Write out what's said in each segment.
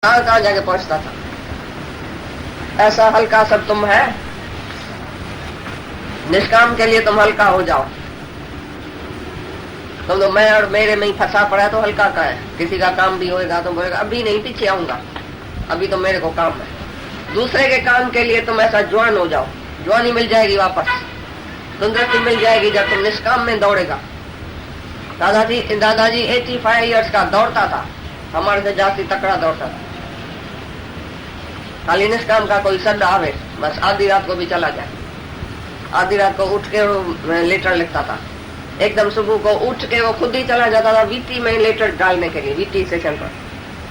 कहाँ कहाँ जाके पहुंचता था। ऐसा हल्का सब तुम है, निष्काम के लिए तुम हल्का हो जाओ। तुम तो मैं और मेरे में ही फंसा पड़ा है तो हल्का का है। किसी का काम भी होएगा तो बोलेगा अभी नहीं, पीछे आऊंगा, अभी तो मेरे को काम है। दूसरे के काम के लिए तुम ऐसा जवान हो जाओ, जवानी मिल जाएगी वापस, तंदुरुस्ती मिल जाएगी जब तुम निष्काम में दौड़ेगा। दादाजी 85 इयर्स का दौड़ता था, हमारे से जास्ती तकड़ा दौड़ता था। खाली निष्काम का कोई सड्डा आवे बस आधी रात को भी चला जाए। आधी रात को उठ के लेटर लिखता था, एकदम सुबह को उठ के वो खुद ही चला जाता था वीटी में लेटर डालने के लिए, वीटी स्टेशन पर।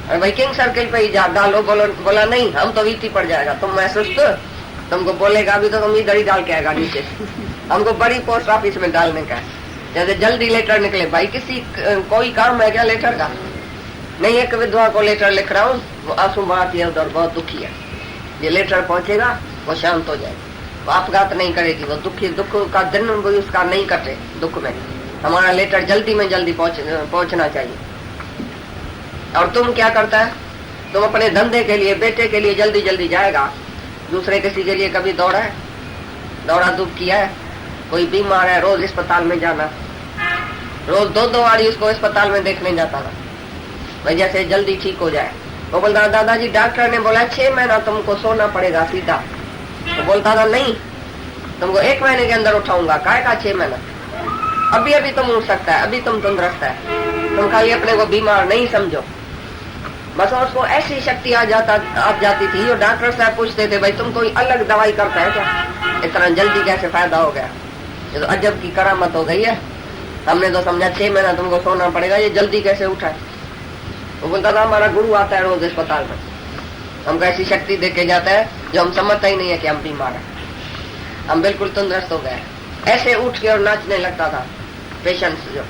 और भाई किंग सर्किल पे ही जा डालो, बोला नहीं हम तो वीटी पड़ जाएगा, तुम महसूस तो तुमको बोलेगा अभी तो तुम इधर ही डाल के आएगा नीचे, हमको बड़ी पोस्ट ऑफिस में डालने का है। जैसे जल्दी लेटर निकले, भाई किसी कोई काम है क्या लेटर का? नहीं, एक विधवा को लेटर लिख रहा हूँ, वो आंसू बहाती है उधर, बहुत दुखी है, ये लेटर पहुंचेगा वो शांत हो जाएगी, वो आपघात नहीं करेगी, वो दुख का दिन भी उसका नहीं कटे दुख में। हमारा लेटर जल्दी में जल्दी पहुंचना चाहिए। और तुम क्या करता है? तुम अपने धंधे के लिए, बेटे के लिए जल्दी जल्दी जाएगा, दूसरे किसी के लिए कभी दौड़ा है? दौड़ा धूप किया है? कोई बीमार है रोज अस्पताल में जाना, रोज 2-2 बारी उसको अस्पताल में देखने जाता था भाई जैसे जल्दी ठीक हो जाए। वो बोलता दादाजी डॉक्टर ने बोला 6 महीना तुमको सोना पड़ेगा सीधा। तो बोलता था नहीं, तुमको 1 महीने के अंदर उठाऊंगा, काय का 6 महीना, अभी अभी तुम उठ सकता है, अभी तुम तंदुरुस्त है, तुम खाली अपने को बीमार नहीं समझो। बस उसको ऐसी शक्ति आ जाती थी। और डॉक्टर साहब पूछते थे भाई तुम कोई अलग दवाई करता है क्या, इतना जल्दी कैसे फायदा हो गया? ये तो अजब की करामत हो गई है, हमने तो समझा 6 महीना तुमको सोना पड़ेगा, ये जल्दी कैसे उठा? वो बोलता था हमारा गुरु आता है रोज अस्पताल में, हमको ऐसी शक्ति दे के जाता है जो हम समझता ही नहीं है कि हम बीमार है, हम बिल्कुल तंदुरुस्त हो गए। ऐसे उठ के और नाचने लगता था पेशेंट्स। जो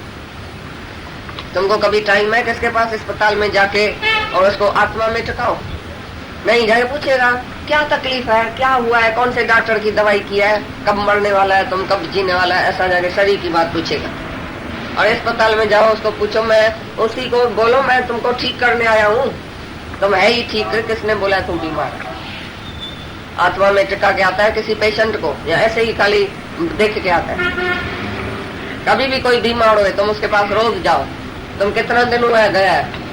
तुमको कभी टाइम है किसके पास अस्पताल में जाके और उसको आत्मा में टकाओ? नहीं, जाके पूछेगा क्या तकलीफ है, क्या हुआ है, कौन से डॉक्टर की दवाई किया है, कब मरने वाला है, तुम कब जीने वाला है, ऐसा जाके शरीर की बात पूछेगा। और अस्पताल में जाओ, उसको पूछो, मैं उसी को बोलो मैं तुमको ठीक करने आया हूँ, तुम है ही ठीक, किसने बोला तुम बीमार? आत्मा में टिका के आता है किसी पेशेंट को, या ऐसे ही खाली देख के आता है? कभी भी कोई बीमार हो तुम उसके पास रोज जाओ, तुम कितना दिन हुआ गया है,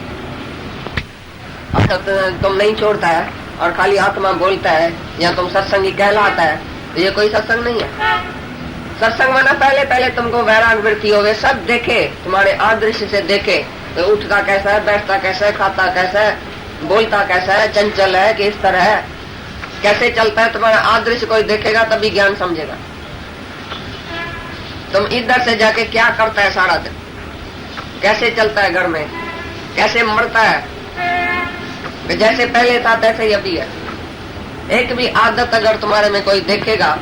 अब तुम नहीं छोड़ता है और खाली आत्मा बोलता है या तुम सत्संगी कहलाता है, तो ये कोई सत्संग नहीं है। सत्संग माना पहले पहले तुमको वैराग वृत्ति हो, वे सब देखे, तुम्हारे आदृश्य से देखे, तो उठता कैसा है, बैठता कैसा है, खाता कैसा है, बोलता कैसा है, चंचल है कि इस तरह है, कैसे चलता है, तुम्हारा आदृश्य कोई देखेगा तभी ज्ञान समझेगा। तुम इधर से जाके क्या करता है सारा दिन, कैसे चलता है घर में, कैसे मरता है, जैसे पहले था तैसे ही अभी है। एक भी आदत अगर तुम्हारे में कोई देखेगा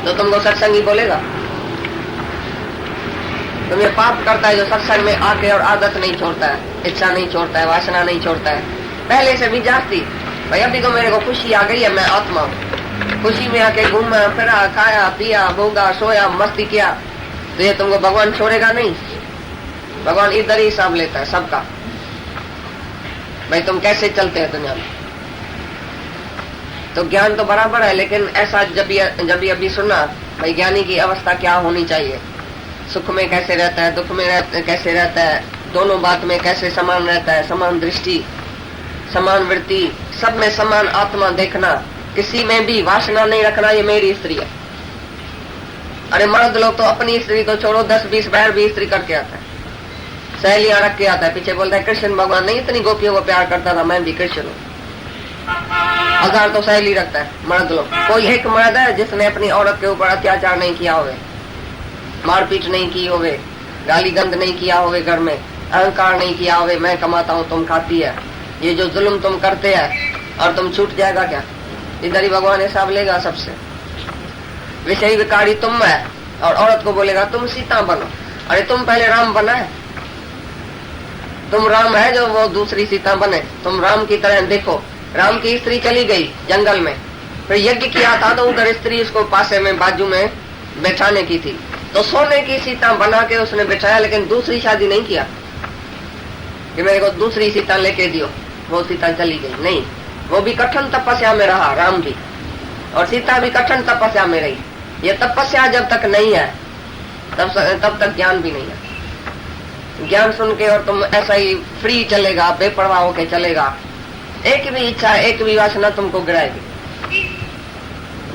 तो तुमको सत्संगी बोलेगा। तुम ये पाप करता है जो सत्संग में आके और आदत नहीं छोड़ता है, इच्छा नहीं छोड़ता है, वासना नहीं छोड़ता है, पहले से भी जाती भाई अभी तो मेरे को खुशी आ गई है, मैं आत्मा हूँ, खुशी में आके घूमा फिरा, खाया पिया, भोगा सोया, मस्ती किया, तो ये तुमको भगवान छोड़ेगा नहीं। भगवान इधर ही हिसाब लेता है सबका, भाई तुम कैसे चलते हैं दुनिया में। तो ज्ञान तो बराबर है, लेकिन ऐसा जब अभी सुना भाई ज्ञानी की अवस्था क्या होनी चाहिए, सुख में कैसे रहता है, दुख में कैसे रहता है, दोनों बात में कैसे समान रहता है, समान दृष्टि, समान वृत्ति, सब में समान आत्मा देखना, किसी में भी वासना नहीं रखना ये मेरी स्त्री है। अरे मर्द लोग तो अपनी स्त्री तो छोड़ो 10-20 बार भी स्त्री करके आता है, सहेलियां रख के आता है, पीछे बोलता है कृष्ण भगवान नहीं इतनी गोपियों को प्यार करता था, मैं भी कृष्ण हूँ। 1000 तो सहेली रखता है मर्द लोग। कोई एक मर्द है जिसने अपनी औरत के ऊपर अत्याचार नहीं किया होवे, मारपीट नहीं की होवे, गाली गंद नहीं किया होवे, घर में अहंकार नहीं किया होवे, मैं कमाता हूँ तुम खाती है, ये जो जुल्म तुम करते हैं और तुम छूट जाएगा क्या? इधर ही भगवान हिसाब लेगा सबसे। विषय विकारी तुम है और औरत को बोलेगा तुम सीता बनो। अरे तुम पहले राम बना है, तुम राम है जो वो दूसरी सीता बने। तुम राम की तरह देखो, राम की स्त्री चली गई जंगल में, फिर यज्ञ किया था तो उधर स्त्री उसको पासे में बाजू में बैठाने की थी, तो सोने की सीता बना के उसने बैठाया, लेकिन दूसरी शादी नहीं किया कि मेरे को दूसरी सीता लेके दियो। वो सीता चली गई, नहीं, वो भी कठिन तपस्या में रहा, राम भी, और सीता भी कठिन तपस्या में रही। ये तपस्या जब तक नहीं है तब तक ज्ञान भी नहीं है। ज्ञान सुन के और तुम ऐसा ही फ्री चलेगा, बेपरवाह होके चलेगा, एक भी इच्छा, एक भी वासना तुमको गिराएगी।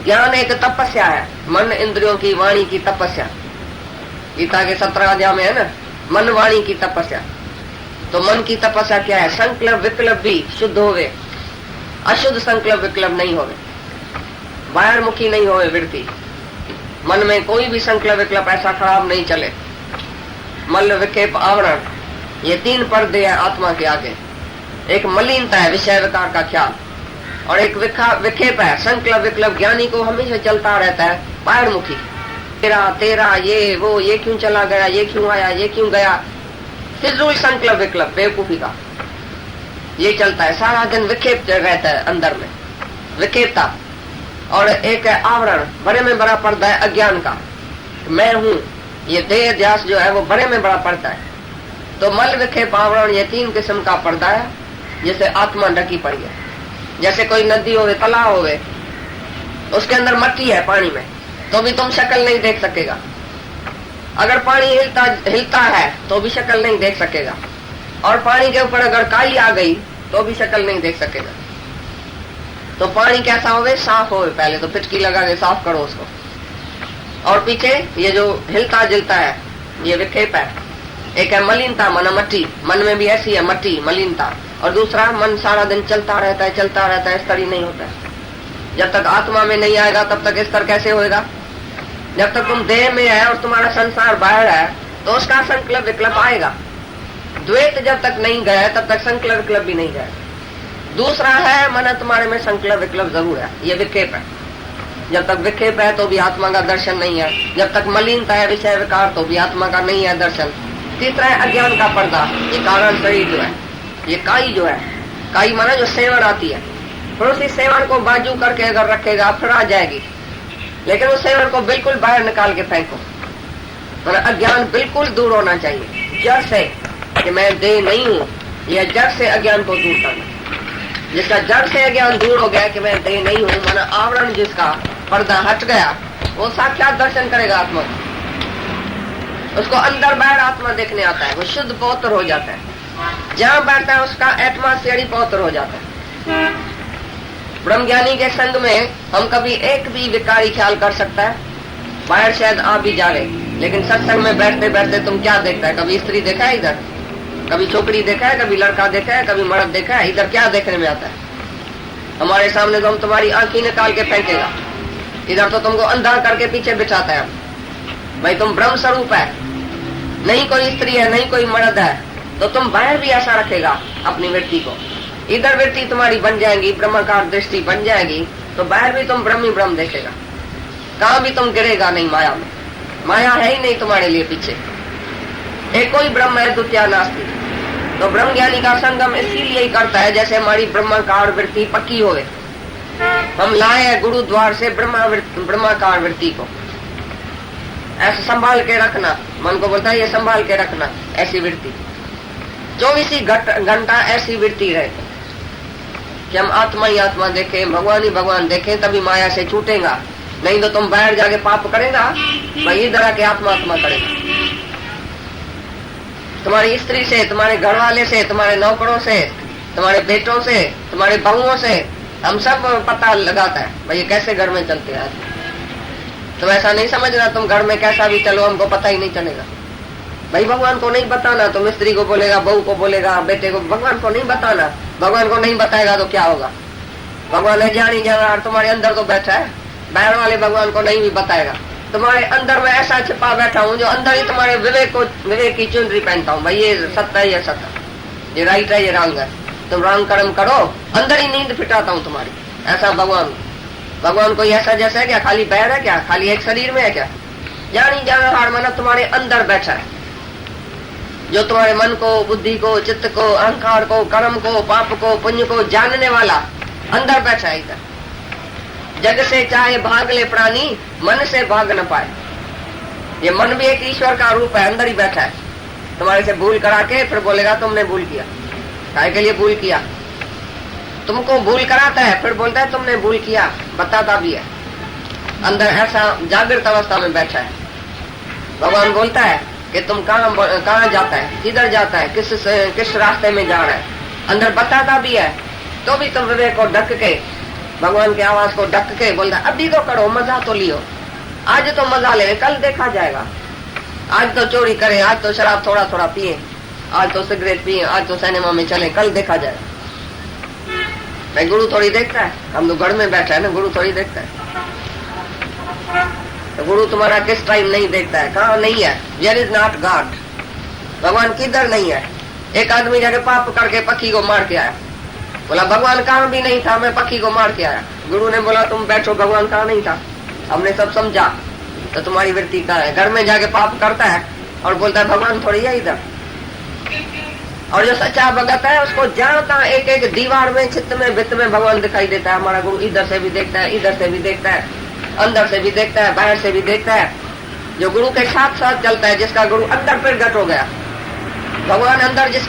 ज्ञान एक तपस्या है, मन इंद्रियों की, वाणी की तपस्या। गीता के 17 अध्याय में है ना, मन वाणी की तपस्या। तो मन की तपस्या क्या है? संकल्प विकल्प भी शुद्ध होवे, अशुद्ध संकल्प विकल्प नहीं होवे, बाहर मुखी नहीं होवे वृत्ति। मन में कोई भी संकल्प विकल्प ऐसा खराब नहीं चले। मल विक्षेप आवरण, ये 3 पर्दे हैं आत्मा के आगे। एक मलिनता है, विषय विकार का ख्याल, और एक विक्षेप है, संकल्प विकल्प। ज्ञानी को हमेशा चलता रहता है बाहर मुखी, तेरा तेरा, ये वो, ये क्यों चला गया, ये क्यों आया, ये क्यों गया, फिजूल संकल्प विकल्प, बेवकूफी का ये चलता है। सारा दिन विक्षेप रहता है अंदर में, विक्षेपता। और एक है आवरण, बड़े में बड़ा पर्दा है अज्ञान का, मैं हूँ। ये देह ध्यास जो है वो बड़े में बड़ा पर्दा है। तो मल विक्षेप आवरण, ये 3 किस्म का पर्दा है, जैसे आत्मा ढकी पड़ी है। जैसे कोई नदी होवे, तालाब होवे, उसके अंदर मट्टी है पानी में, तो भी तुम शक्ल नहीं देख सकेगा। अगर पानी हिलता है तो भी शक्ल नहीं देख सकेगा, और पानी के ऊपर अगर काई आ गई तो भी शक्ल नहीं देख सकेगा। तो पानी कैसा होवे? साफ होवे। पहले तो फिटकी लगा के साफ करो उसको। और पीछे ये जो हिलता जिलता है, ये विक्षेप है। एक है मलिनता, मन मट्टी, मन में भी ऐसी है मट्टी, मलिनता। और दूसरा, मन सारा दिन चलता रहता है, चलता रहता है, स्तर ही नहीं होता है। जब तक आत्मा में नहीं आएगा तब तक स्तर कैसे होएगा? जब तक तुम देह में है और तुम्हारा संसार बाहर है तो उसका संकल्प विकल्प आएगा। द्वैत जब तक नहीं गया तब तक संकल्प विकल्प भी नहीं गया। दूसरा है, मन तुम्हारे में संकल्प विकल्प जरूर है, ये विक्षेप है। जब तक विक्षेप है तो भी आत्मा का दर्शन नहीं है। जब तक मलिनता है, विषय विकार, तो भी आत्मा का नहीं है दर्शन। तीसरा है अज्ञान का पर्दा, ये कारण शरीर जो है, ये काई जो है, काई माना जो सेवन आती है, फिर उसी सेवन को बाजू करके अगर रखेगा फिर आ जाएगी। लेकिन उस सेवन को बिल्कुल बाहर निकाल के फेंको। तो अज्ञान बिल्कुल दूर होना चाहिए जड़ से, कि मैं देह नहीं हूँ। यह जड़ से अज्ञान को दूर करना। जिसका जड़ से अज्ञान दूर हो गया कि मैं देह नहीं हूँ, माना आवरण जिसका पर्दा हट गया, वो साक्षात दर्शन करेगा आत्मा को। उसको अंदर बाहर आत्मा देखने आता है, वो शुद्ध पवित्र हो जाता है। जहाँ बैठता है उसका आत्मा सीढ़ी पवित्र हो जाता है। ब्रह्मज्ञानी के संग में हम कभी एक भी विकारी ख्याल कर सकता है, बाहर शायद आ भी जावे, लेकिन सत्संग में बैठते बैठते तुम क्या देखता है? कभी स्त्री देखा है इधर, कभी छोकरी देखा है, कभी लड़का देखा है, कभी मर्द देखा है? इधर क्या देखने में आता है? हमारे सामने तो हम तुम्हारी आंखें निकाल के फेंकेगा, इधर तो तुमको अंधा करके पीछे बिठाता है। भाई तुम ब्रह्म स्वरूप है, नहीं कोई स्त्री है, नहीं कोई मर्द है, तो तुम बाहर भी ऐसा रखेगा अपनी वृत्ति को। इधर वृत्ति तुम्हारी बन जाएगी, ब्रह्माकार दृष्टि बन जाएगी, तो बाहर भी तुम ब्रह्म ही ब्रह्म देखेगा। कहाँ भी तुम गिरेगा नहीं माया में। माया है ही नहीं तुम्हारे लिए पीछे, एक कोई ब्रह्म है, द्वितीय नास्ति। तो ब्रह्म ज्ञानी का संगम इसीलिए ही करता है जैसे हमारी ब्रह्माकार वृत्ति पक्की होवे। हम लाए हैं गुरु द्वार से ब्रह्माकार वृत्ति को, ऐसा संभाल के रखना। मन को बोलता है ये संभाल के रखना, ऐसी वृत्ति 24 घंटा ऐसी वृत्ति रहे कि हम आत्मा ही आत्मा देखें, भगवान ही भगवान देखें, तभी माया से छूटेगा। नहीं तो तुम बाहर जाके पाप करेगा, वही तरह के आत्मा आत्मा करेगा। तुम्हारी स्त्री से, तुम्हारे घर वाले से, तुम्हारे नौकरों से, तुम्हारे बेटों से, तुम्हारे बहुओं से, हम सब पता लगाता है भाई ये कैसे घर में चलते हैं। तुम ऐसा नहीं समझना तुम घर में कैसा भी चलो हमको पता ही नहीं चलेगा। भाई भगवान को नहीं बताना, तुम स्त्री को बोलेगा, बहू को बोलेगा, बेटे को, भगवान को नहीं बताना। भगवान को नहीं बताएगा तो क्या होगा? भगवान है जानी जाना, तुम्हारे अंदर तो बैठा है, बाहर वाले भगवान को नहीं भी बताएगा। तुम्हारे अंदर में ऐसा छिपा बैठा हूँ जो अंदर ही तुम्हारे विवेक की चुनरी पहनता हूँ। भाई ये सत्य है, ये सत्य, ये राइट है, ये रंग है, तुम रंग कर्म करो, अंदर ही नींद फिटाता हूँ तुम्हारी। ऐसा भगवान कोई ऐसा जैसा है क्या? खाली पैर है क्या? खाली एक शरीर में है क्या? जानी जाना हार माना तुम्हारे अंदर बैठा है, जो तुम्हारे मन को, बुद्धि को, चित्त को, अहंकार को, कर्म को, पाप को, पुण्य को जानने वाला अंदर बैठा है। इधर जग से चाहे भाग ले प्राणी, मन से भाग न पाए। ये मन भी एक ईश्वर का रूप है, अंदर ही बैठा है। तुम्हारे से भूल करा के फिर बोलेगा तुमने भूल किया, काहे के लिए भूल किया? तुमको भूल कराता है, फिर बोलता है तुमने भूल किया, बताता भी है। अंदर ऐसा जागृत अवस्था में बैठा है। भगवान बोलता है कि तुम कहाँ जाता है, किधर जाता है, किस रास्ते में जा रहा है, अंदर बताता भी है। तो भी तुम विवेक को ढक के, भगवान की आवाज को ढक के बोलता है अभी तो करो, मजा तो लियो, आज तो मजा ले, कल देखा जाएगा। आज तो चोरी करें, आज तो शराब थोड़ा थोड़ा पिए, आज तो सिगरेट पिए, आज तो सिनेमा में चले, कल देखा जाएगा। नहीं, गुरु थोड़ी देखता है, हम तो घर में बैठा है ना, गुरु थोड़ी देखता है। तो गुरु तुम्हारा किस टाइम नहीं देखता है, कहाँ नहीं है, वेयर इज नॉट गॉड, भगवान किधर नहीं है। एक आदमी जाके पाप करके पक्षी को मार के आया, बोला भगवान कहाँ भी नहीं था, मैं पक्षी को मार के आया। गुरु ने बोला तुम बैठो, भगवान कहाँ नहीं था, हमने सब समझा, तो तुम्हारी वृत्ति कहाँ है। घर में जाके पाप करता है और बोलता है भगवान थोड़ी है इधर। और जो सच्चा भगत है उसको जानता है, एक एक दीवार में, चित्त में, वित्त में भगवान दिखाई देता है। हमारा गुरु इधर से भी देखता है, इधर से भी देखता है, अंदर से भी देखता है, बाहर से भी देखता है। जो गुरु के साथ साथ चलता है, जिसका गुरु अंदर प्रगट हो गया, भगवान अंदर जिसके